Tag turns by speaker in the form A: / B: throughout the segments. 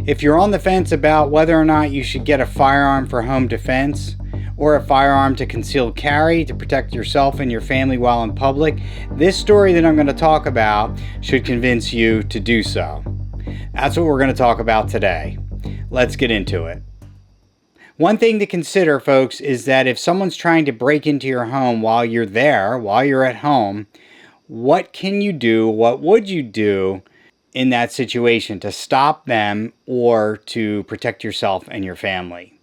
A: If you're on the fence about whether or not you should get a firearm for home defense or a firearm to concealed carry to protect yourself and your family while in public, this story that I'm going to talk about should convince you to do so. That's what we're going to talk about today. Let's get into it. One thing to consider, folks, is that if someone's trying to break into your home while you're there, while you're at home, what can you do? What would you do in that situation to stop them or to protect yourself and your family?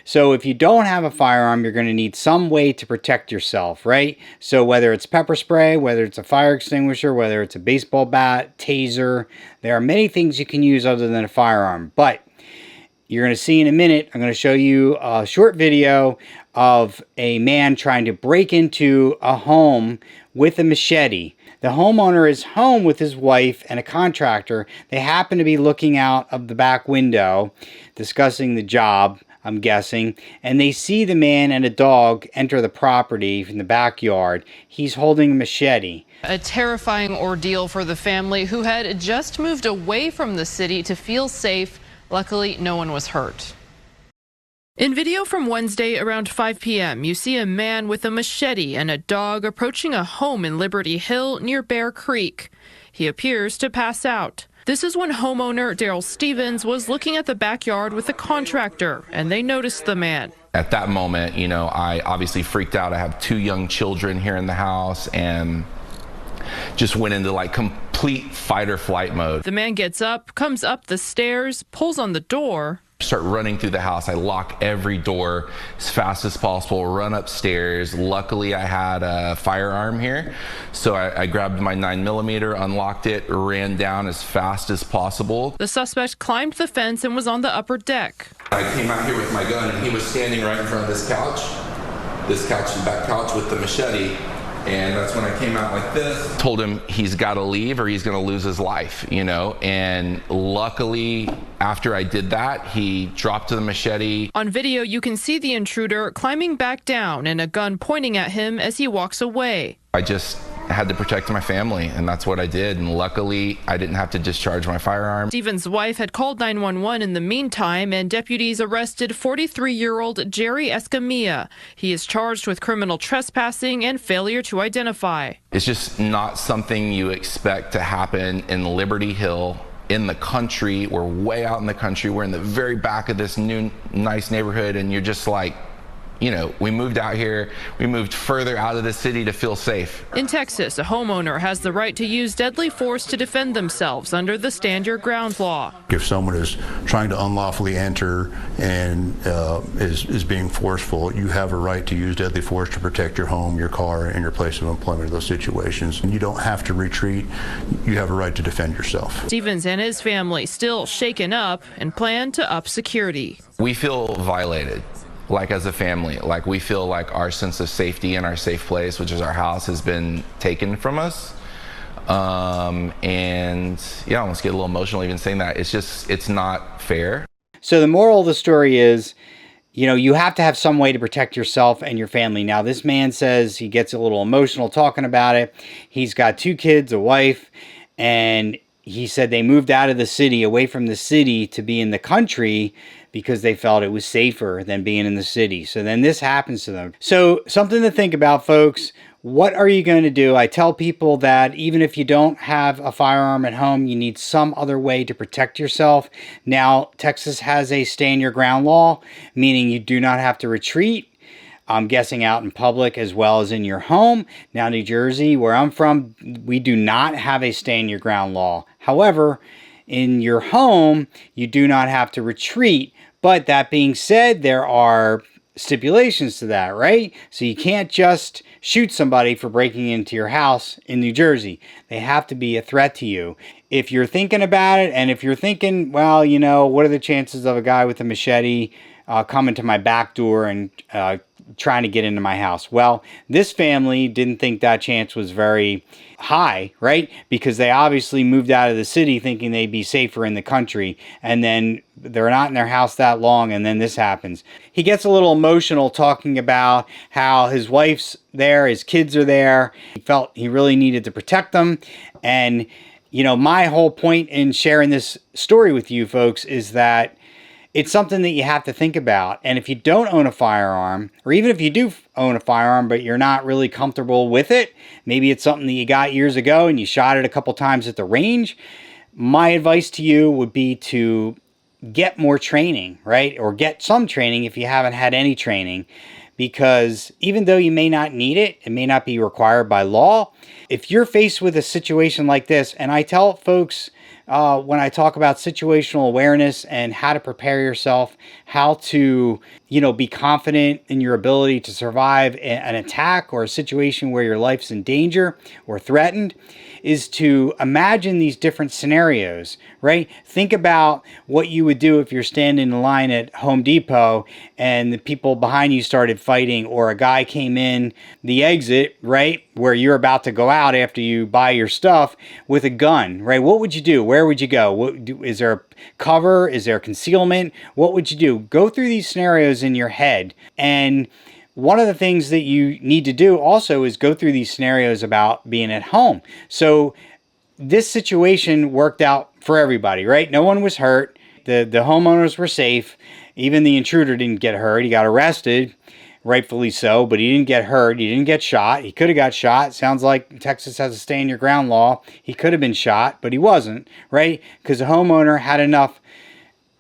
A: So if you don't have a firearm, you're going to need some way to protect yourself, right? So whether it's pepper spray, whether it's a fire extinguisher, whether it's a baseball bat, taser, there are many things you can use other than a firearm. But you're going to see in a minute, I'm going to show you a short video of a man trying to break into a home with a machete. The homeowner is home with his wife and a contractor. They happen to be looking out of the back window, discussing the job, I'm guessing, and they see the man and a dog enter the property from the backyard. He's holding a machete.
B: A terrifying ordeal for the family who had just moved away from the city to feel safe. Luckily, no one was hurt. In video from Wednesday around 5 p.m., you see a man with a machete and a dog approaching a home in Liberty Hill near Bear Creek. He appears to pass out. This is when homeowner Daryl Stevens was looking at the backyard with a contractor, and they noticed the man.
C: At that moment, I obviously freaked out. I have 2 young children here in the house and just went into complete fight or flight mode.
B: The man gets up, comes up the stairs, pulls on the door.
C: Start running through the house. I lock every door as fast as possible, run upstairs. Luckily, I had a firearm here. So I grabbed my 9mm, unlocked it, ran down as fast as possible.
B: The suspect climbed the fence and was on the upper deck.
C: I came out here with my gun and he was standing right in front of this couch, the back couch with the machete. And that's when I came out like this. Told him he's got to leave or he's going to lose his life, And luckily, after I did that, he dropped the machete.
B: On video, you can see the intruder climbing back down and a gun pointing at him as he walks away.
C: I just had to protect my family, and that's what I did. And luckily, I didn't have to discharge my firearm.
B: Stephen's wife had called 911 in the meantime, and deputies arrested 43-year-old Jerry Escamilla. He is charged with criminal trespassing and failure to identify.
C: It's just not something you expect to happen in Liberty Hill. In the country, we're way out in the country. We're in the very back of this new, nice neighborhood, and you're just like, we moved out here, we moved further out of the city to feel safe.
B: In Texas, a homeowner has the right to use deadly force to defend themselves under the Stand Your Ground law.
D: If someone is trying to unlawfully enter and is being forceful, you have a right to use deadly force to protect your home, your car, and your place of employment in those situations. And you don't have to retreat. You have a right to defend yourself.
B: Stevens and his family still shaken up and plan to up security.
C: We feel violated. As a family, we feel like our sense of safety and our safe place, which is our house, has been taken from us. And yeah, I almost get a little emotional even saying that. It's not fair.
A: So the moral of the story is, you have to have some way to protect yourself and your family. Now, this man says he gets a little emotional talking about it. He's got 2 kids, a wife, and he said they moved out of the city, away from the city, to be in the country because they felt it was safer than being in the city. So then this happens to them. So something to think about, folks. What are you going to do? I tell people that even if you don't have a firearm at home, you need some other way to protect yourself. Now, Texas has a stand your ground law, meaning you do not have to retreat. I'm guessing out in public as well as in your home. Now, New Jersey, where I'm from, we do not have a stand your ground law. However, in your home, you do not have to retreat. But that being said, there are stipulations to that, right? So you can't just shoot somebody for breaking into your house in New Jersey. They have to be a threat to you. If you're thinking about it, and if you're thinking, well, what are the chances of a guy with a machete coming to my back door and trying to get into my house? Well, this family didn't think that chance was very high, right? Because they obviously moved out of the city thinking they'd be safer in the country, and then they're not in their house that long, and then this happens. He gets a little emotional talking about how his wife's there, his kids are there. He felt he really needed to protect them, and you know, my whole point in sharing this story with you folks is that it's something that you have to think about. And if you don't own a firearm, or even if you do own a firearm, but you're not really comfortable with it, maybe it's something that you got years ago and you shot it a couple times at the range, my advice to you would be to get more training, right? Or get some training if you haven't had any training. Because even though you may not need it, it may not be required by law. If you're faced with a situation like this, and I tell folks when I talk about situational awareness and how to prepare yourself, how to, you know, be confident in your ability to survive an attack or a situation where your life's in danger or threatened, is to imagine these different scenarios, right? Think about what you would do if you're standing in line at Home Depot and the people behind you started fighting, or a guy came in the exit, right, where you're about to go out after you buy your stuff with a gun, right? What would you do? Where would you go? Is there cover? Is there concealment? What would you do? Go through these scenarios in your head. And one of the things that you need to do also is go through these scenarios about being at home. So this situation worked out for everybody, right? No one was hurt. The homeowners were safe. Even the intruder didn't get hurt. He got arrested, rightfully so, but he didn't get hurt. He didn't get shot. He could have got shot. Sounds like Texas has a stay in your ground law. He could have been shot, but he wasn't, right? Because the homeowner had enough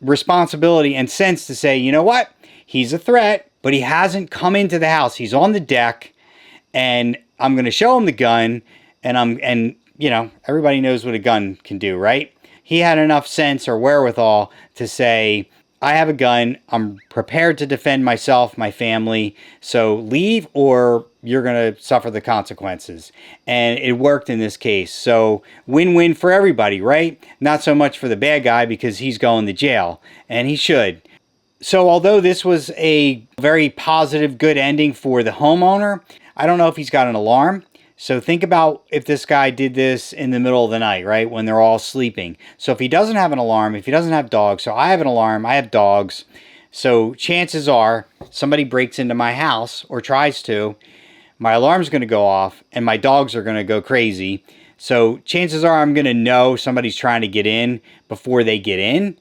A: responsibility and sense to say, you know what? He's a threat, but he hasn't come into the house. He's on the deck, and I'm going to show him the gun, and you know, everybody knows what a gun can do, right? He had enough sense or wherewithal to say, I have a gun. I'm prepared to defend myself, my family. So leave, or you're going to suffer the consequences. And it worked in this case. So win-win for everybody, right? Not so much for the bad guy because he's going to jail, and he should. So although this was a very positive, good ending for the homeowner, I don't know if he's got an alarm. So think about if this guy did this in the middle of the night, right, when they're all sleeping. So if he doesn't have an alarm, if he doesn't have dogs, so I have an alarm, I have dogs. So chances are somebody breaks into my house or tries to, my alarm's going to go off and my dogs are going to go crazy. So chances are I'm going to know somebody's trying to get in before they get in.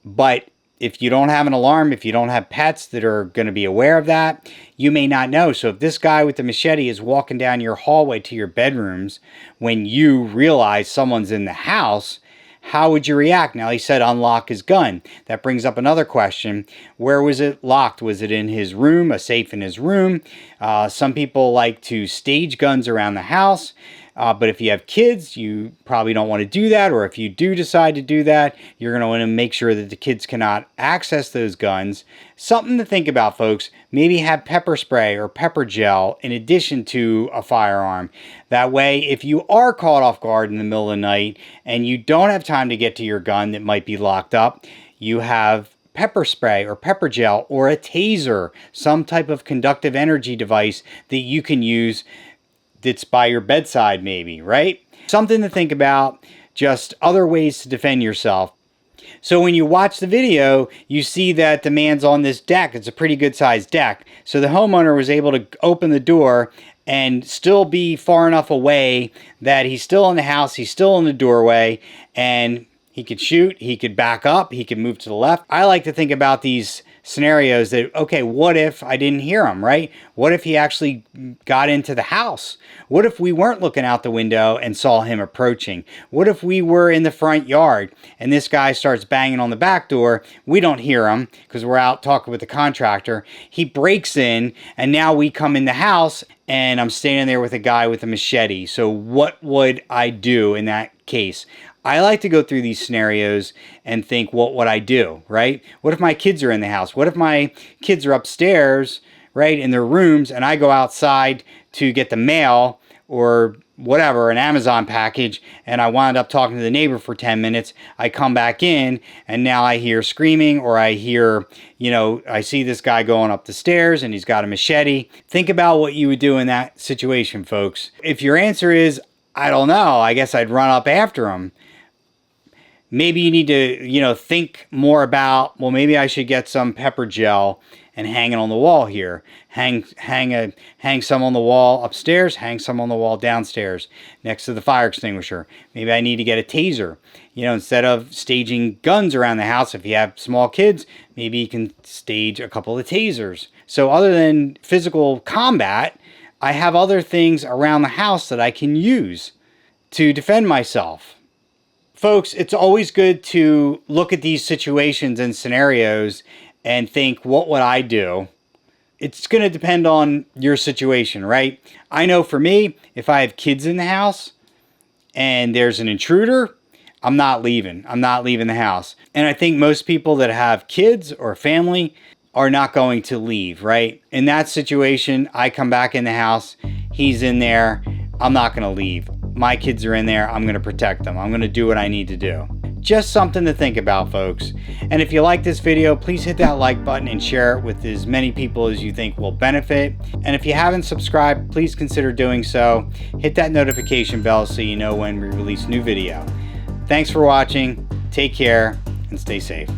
A: But if you don't have an alarm, if you don't have pets that are going to be aware of that, you may not know. So if this guy with the machete is walking down your hallway to your bedrooms when you realize someone's in the house, how would you react? Now, he said unlock his gun. That brings up another question. Where was it locked? Was it in his room, a safe in his room? Some people like to stage guns around the house. But if you have kids, you probably don't want to do that. Or if you do decide to do that, you're going to want to make sure that the kids cannot access those guns. Something to think about, folks. Maybe have pepper spray or pepper gel in addition to a firearm. That way, if you are caught off guard in the middle of the night and you don't have time to get to your gun that might be locked up, you have pepper spray or pepper gel or a taser, some type of conductive energy device that you can use that's by your bedside maybe, right? Something to think about, just other ways to defend yourself. So when you watch the video, you see that the man's on this deck. It's a pretty good sized deck. So the homeowner was able to open the door and still be far enough away that he's still in the house, he's still in the doorway, and he could shoot, he could back up, he could move to the left. I like to think about these scenarios that, okay, what if I didn't hear him, right? What if he actually got into the house? What if we weren't looking out the window and saw him approaching? What if we were in the front yard and this guy starts banging on the back door? We don't hear him because we're out talking with the contractor. He breaks in and now we come in the house and I'm standing there with a guy with a machete. So what would I do in that case? I like to go through these scenarios and think, what would I do, right? What if my kids are in the house? What if my kids are upstairs, right, in their rooms, and I go outside to get the mail or whatever, an Amazon package, and I wound up talking to the neighbor for 10 minutes. I come back in, and now I hear screaming, or I hear, you know, I see this guy going up the stairs, and he's got a machete. Think about what you would do in that situation, folks. If your answer is, I don't know, I guess I'd run up after him. Maybe you need to, you know, think more about, well, maybe I should get some pepper gel and hang it on the wall here. Hang some on the wall upstairs, hang some on the wall downstairs next to the fire extinguisher. Maybe I need to get a taser. You know, instead of staging guns around the house, if you have small kids, maybe you can stage a couple of tasers. So other than physical combat, I have other things around the house that I can use to defend myself. Folks, it's always good to look at these situations and scenarios and think, what would I do? It's going to depend on your situation, right? I know for me, if I have kids in the house and there's an intruder, I'm not leaving. I'm not leaving the house. And I think most people that have kids or family are not going to leave, right? In that situation, I come back in the house, he's in there, I'm not going to leave. My kids are in there, I'm going to protect them. I'm going to do what I need to do. Just something to think about, folks. And if you like this video, please hit that like button and share it with as many people as you think will benefit. And if you haven't subscribed, please consider doing so. Hit that notification bell so you know when we release new video. Thanks for watching, take care, and stay safe.